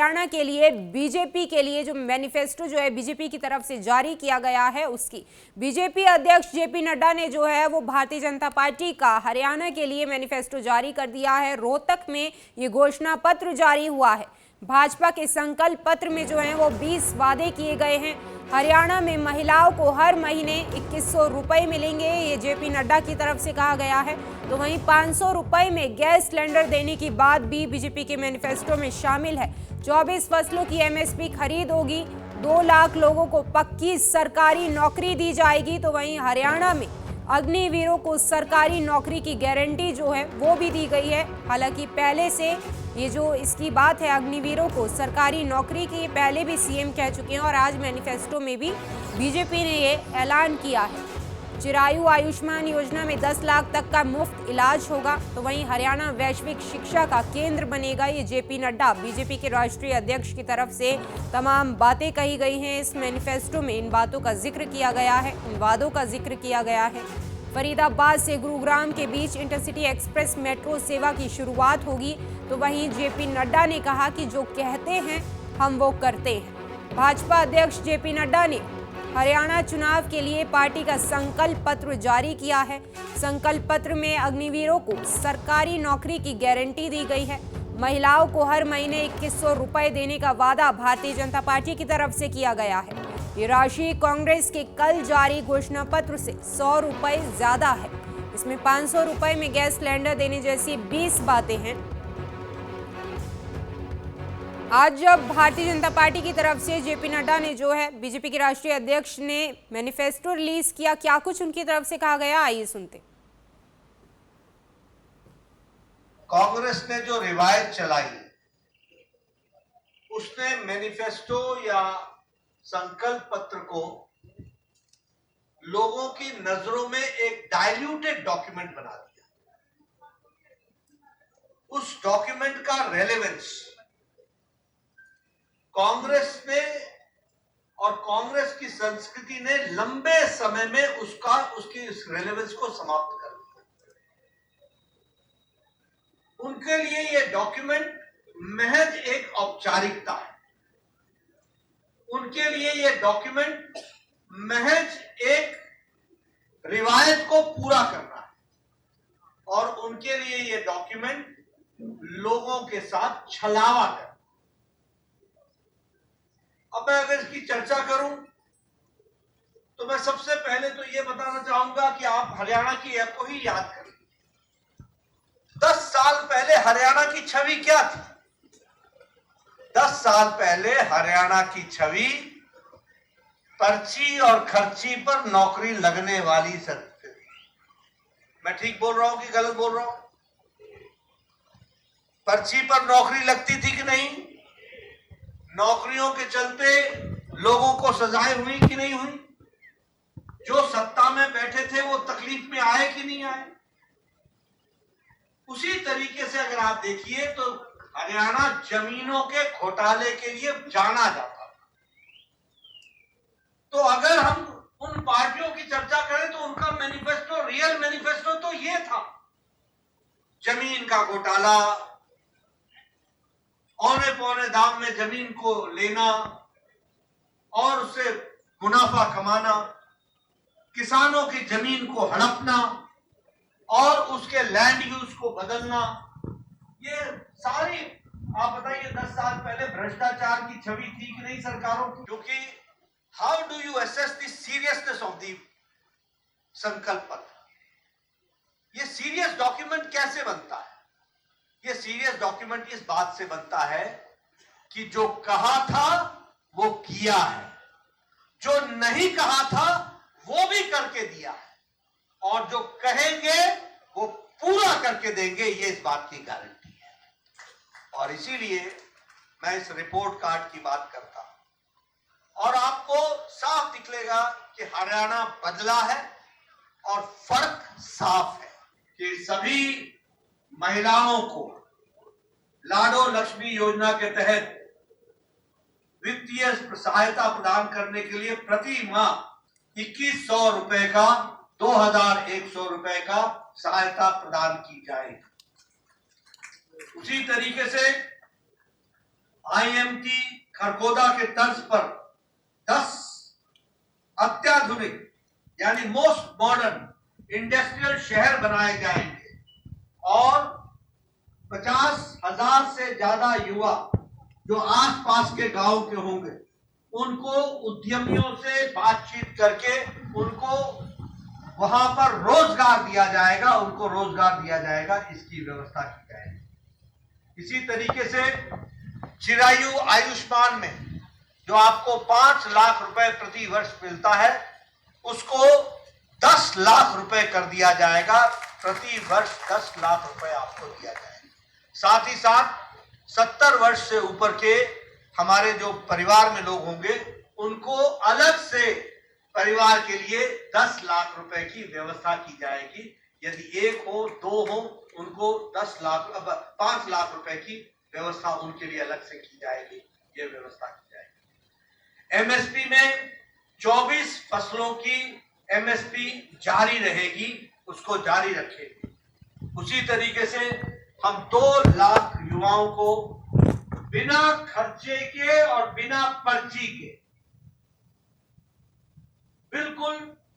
हरियाणा के लिए बीजेपी के लिए जो मैनिफेस्टो जो है बीजेपी की तरफ से जारी किया गया है, उसकी बीजेपी अध्यक्ष जेपी नड्डा ने जो है वो भारतीय जनता पार्टी का हरियाणा के लिए मैनिफेस्टो जारी कर दिया है। रोहतक में ये घोषणा पत्र जारी हुआ है। भाजपा के संकल्प पत्र में जो है वो 20 वादे किए गए हैं। हरियाणा में महिलाओं को हर महीने 2100 रुपये मिलेंगे, ये जेपी नड्डा की तरफ से कहा गया है। तो वहीं 500 रुपये में गैस सिलेंडर देने की बात भी बीजेपी के मैनिफेस्टो में शामिल है। 24 फसलों की एमएसपी खरीद होगी। 2 लाख लोगों को पक्की सरकारी नौकरी दी जाएगी। तो वहीं हरियाणा में अग्निवीरों को सरकारी नौकरी की गारंटी जो है वो भी दी गई है। हालांकि पहले से ये जो इसकी बात है अग्निवीरों को सरकारी नौकरी की, पहले भी सीएम कह चुके हैं और आज मैनिफेस्टो में भी बीजेपी ने ये ऐलान किया है। चिरायु आयुष्मान योजना में 10 लाख तक का मुफ्त इलाज होगा। तो वहीं हरियाणा वैश्विक शिक्षा का केंद्र बनेगा। ये जेपी नड्डा बीजेपी के राष्ट्रीय अध्यक्ष की तरफ से तमाम बातें कही गई हैं इस मैनिफेस्टो में। इन बातों का जिक्र किया गया है, इन वादों का जिक्र किया गया है। फरीदाबाद से गुरुग्राम के बीच इंटरसिटी एक्सप्रेस मेट्रो सेवा की शुरुआत होगी। तो वहीं जेपी नड्डा ने कहा कि जो कहते हैं हम वो करते हैं। भाजपा अध्यक्ष जेपी नड्डा ने हरियाणा चुनाव के लिए पार्टी का संकल्प पत्र जारी किया है। संकल्प पत्र में अग्निवीरों को सरकारी नौकरी की गारंटी दी गई है। महिलाओं को हर महीने 2100 रुपये देने का वादा भारतीय जनता पार्टी की तरफ से किया गया है। ये राशि कांग्रेस के कल जारी घोषणा पत्र से 100 रुपये ज्यादा है। इसमें 500 रुपये में गैस सिलेंडर देने जैसी 20 बातें हैं। आज जब भारतीय जनता पार्टी की तरफ से जेपी नड्डा ने जो है बीजेपी के राष्ट्रीय अध्यक्ष ने मैनिफेस्टो रिलीज किया, क्या कुछ उनकी तरफ से कहा गया, आइए सुनते। कांग्रेस ने जो रिवायत चलाई उसने मैनिफेस्टो या संकल्प पत्र को लोगों की नजरों में एक डाइल्यूटेड डॉक्यूमेंट बना दिया। उस डॉक्यूमेंट का रेलेवेंस कांग्रेस ने और कांग्रेस की संस्कृति ने लंबे समय में उसकी इस रेलेवेंस को समाप्त कर दिया। उनके लिए यह डॉक्यूमेंट महज एक औपचारिकता है। उनके लिए यह डॉक्यूमेंट महज एक रिवायत को पूरा करना है और उनके लिए यह डॉक्यूमेंट लोगों के साथ छलावा करना। अब मैं अगर इसकी चर्चा करूं तो मैं सबसे पहले तो यह बताना चाहूंगा कि आप हरियाणा की ऐप को ही याद करें। 10 साल पहले हरियाणा की छवि क्या थी? 10 साल पहले हरियाणा की छवि पर्ची और खर्ची पर नौकरी लगने वाली थी। मैं ठीक बोल रहा हूं कि गलत बोल रहा हूं? पर्ची पर नौकरी लगती थी कि नहीं? नौकरियों के चलते लोगों को सजाएं हुई कि नहीं हुई? जो सत्ता में बैठे थे वो तकलीफ में आए कि नहीं आए? उसी तरीके से अगर आप देखिए तो हरियाणा जमीनों के घोटाले के लिए जाना जाता था। तो अगर हम उन पार्टियों की चर्चा करें तो उनका मैनिफेस्टो, रियल मैनिफेस्टो तो ये था। जमीन का घोटाला, औने पौने दाम में जमीन को लेना और उससे मुनाफा कमाना, किसानों की जमीन को हड़पना और उसके लैंड यूज को बदलना, ये सारी आप बताइए 10 साल पहले भ्रष्टाचार की छवि थी कि नहीं सरकारों की? क्योंकि how do you assess the seriousness of the संकल्प पत्र? ये सीरियस डॉक्यूमेंट कैसे बनता है? ये सीरियस डॉक्यूमेंट इस बात से बनता है कि जो कहा था वो किया है, जो नहीं कहा था वो भी करके दिया है और जो कहेंगे वो पूरा करके देंगे, ये इस बात की गारंटी है। और इसीलिए मैं इस रिपोर्ट कार्ड की बात करता हूं और आपको साफ निकलेगा कि हरियाणा बदला है और फर्क साफ है कि सभी महिलाओं को लाडो लक्ष्मी योजना के तहत वित्तीय सहायता प्रदान करने के लिए प्रति माह 2100 रुपए का 2100 रुपए का सहायता प्रदान की जाएगी। उसी तरीके से आईएमटी खरगोदा के तर्ज पर 10 अत्याधुनिक यानी मोस्ट मॉडर्न इंडस्ट्रियल शहर बनाए जाएंगे और 50,000 से ज्यादा युवा जो आसपास के गांव के होंगे उनको उद्यमियों से बातचीत करके उनको वहां पर रोजगार दिया जाएगा, इसकी व्यवस्था की जाएगी। इसी तरीके से चिरायु आयुष्मान में जो आपको 5 लाख रुपए प्रति वर्ष मिलता है उसको 10 लाख रुपए कर दिया जाएगा। प्रति वर्ष 10 लाख रुपए आपको दिया जाएगा। साथ ही साथ 70 वर्ष से ऊपर के हमारे जो परिवार में लोग होंगे उनको अलग से परिवार के लिए 10 लाख रुपए की व्यवस्था की जाएगी। यदि 1 हो 2 हो उनको 5 लाख रुपए की व्यवस्था उनके लिए अलग से की जाएगी। ये व्यवस्था की जाएगी। एमएसपी में 24 फसलों की एमएसपी जारी रहेगी, उसको जारी रखेगी। उसी तरीके से हम 2 लाख युवाओं को बिना खर्चे के और बिना पर्ची के बिल्कुल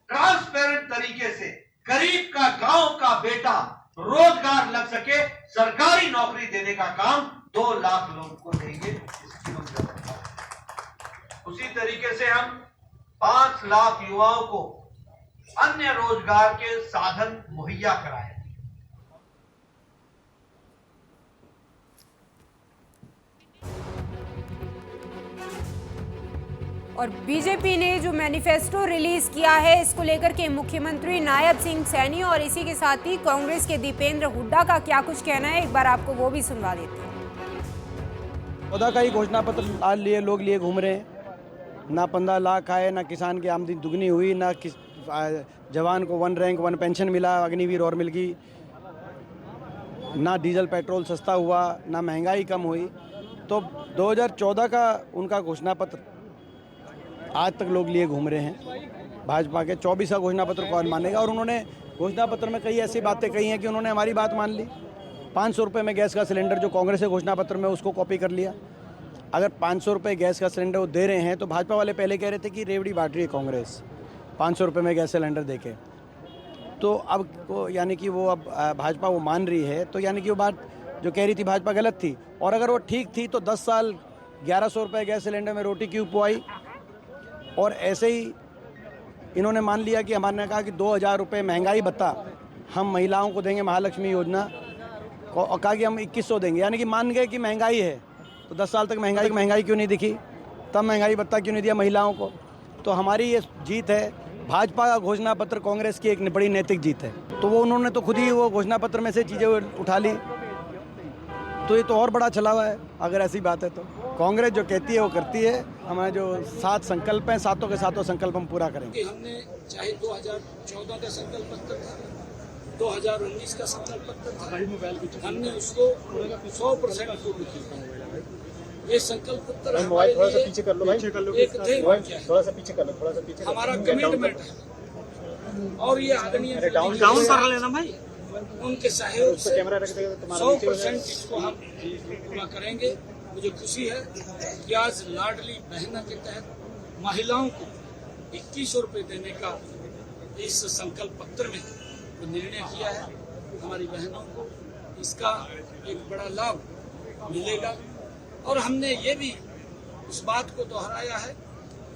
ट्रांसपेरेंट तरीके से गरीब का गांव का बेटा रोजगार लग सके, सरकारी नौकरी देने का काम 2 लाख लोगों को देंगे। इसकी हम व्यवस्था करेंगे। उसी तरीके से हम 5 लाख युवाओं को अन्य रोजगार के साधन मुहैया कराएंगे। और बीजेपी ने जो मैनिफेस्टो रिलीज किया है इसको लेकर के मुख्यमंत्री नायब सिंह सैनी और इसी के साथ ही कांग्रेस के दीपेंद्र हुड्डा का क्या कुछ कहना है, एक बार आपको वो भी सुनवा देते हैं। 14 का ही घोषणा पत्र लिए लोग लिए घूम रहे हैं। ना 15 लाख आए, ना किसान की आमदनी दुगनी हुई, ना जवान को 1 रैंक 1 पेंशन मिला, अग्निवीर और मिल गई, ना डीजल पेट्रोल सस्ता हुआ, ना महंगाई कम हुई। तो 2014 का उनका घोषणा पत्र आज तक लोग लिए घूम रहे हैं। भाजपा के 24 का घोषणा पत्र कौन मानेगा। और उन्होंने घोषणा पत्र में कई ऐसी बातें कही हैं कि उन्होंने हमारी बात मान ली। 500 रुपये में गैस का सिलेंडर जो कांग्रेस के घोषणा पत्र में उसको कॉपी कर लिया। अगर 500 रुपये गैस का सिलेंडर वो दे रहे हैं तो भाजपा वाले पहले कह रहे थे कि रेवड़ी बांट रही है कांग्रेस 500 रुपये में गैस सिलेंडर देके। तो अब वो यानी कि वो अब भाजपा वो मान रही है, तो यानी कि वो बात जो कह रही थी भाजपा गलत थी। और अगर वो ठीक थी तो 10 साल 1100 रुपये गैस सिलेंडर में रोटी क्यों पुआई। और ऐसे ही इन्होंने मान लिया कि हमारे कहा कि 2000 रुपये महंगाई भत्ता हम महिलाओं को देंगे, महालक्ष्मी योजना, और कहा कि हम 2100 देंगे। यानी कि मान गए कि महंगाई है तो 10 साल तक महंगाई क्यों नहीं दिखी, तब महंगाई भत्ता क्यों नहीं दिया महिलाओं को। तो हमारी ये जीत है। भाजपा का घोषणा पत्र कांग्रेस की एक बड़ी नैतिक जीत है। तो वो उन्होंने तो खुद ही वो घोषणा पत्र में से चीज़ें उठा ली, तो ये तो और बड़ा छलावा है। अगर ऐसी बात है तो कांग्रेस जो कहती है वो करती है। हमारे जो 7 संकल्प हैं, 7 के 7 संकल्प हम पूरा करेंगे। हमने चाहे 2014 का संकल्प पत्र था, 2019 का संकल्प पत्र था, हमने उसको 100% पूर्ण किया। ये संकल्प पत्र हमारे लिए एक हमारा कमिटमेंट है। और ये आदरणीय उनके सहयोग से 100% इसको हम पूरा करेंगे। मुझे खुशी है कि आज लाडली बहना के तहत महिलाओं को 2100 रुपये देने का इस संकल्प पत्र में जो निर्णय किया है, हमारी बहनों को इसका एक बड़ा लाभ मिलेगा। और हमने ये भी उस बात को दोहराया है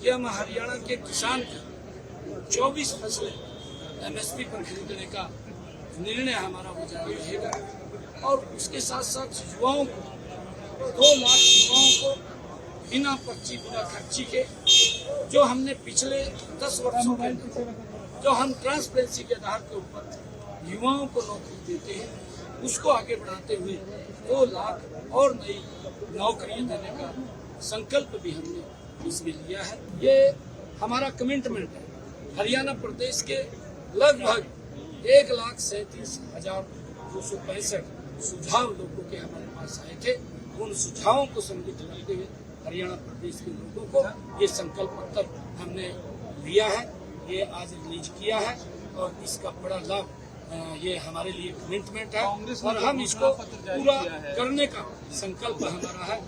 कि हम हरियाणा के किसान को 24 फसलें एमएसपी पर खरीदने का निर्णय हमारा वो जारी रहेगा। और उसके साथ साथ युवाओं को 2 लाख युवाओं को बिना पर्ची बिना खर्ची के जो हमने पिछले 10 वर्षों के जो हम ट्रांसपेरेंसी के आधार के ऊपर युवाओं को नौकरी देते हैं, उसको आगे बढ़ाते हुए 2 लाख और नई नौकरियां देने का संकल्प भी हमने इसमें लिया है। ये हमारा कमिटमेंट है। हरियाणा प्रदेश के लगभग 1,37,265 सुझाव लोगों के हमारे पास आए थे। उन सुझावों को सम्मिलित करते हुए हरियाणा प्रदेश के लोगों को ये संकल्प पत्र हमने लिया है, ये आज रिलीज किया है। और इसका बड़ा लाभ ये हमारे लिए कमिटमेंट है और हम इसको पूरा करने का संकल्प हमारा है।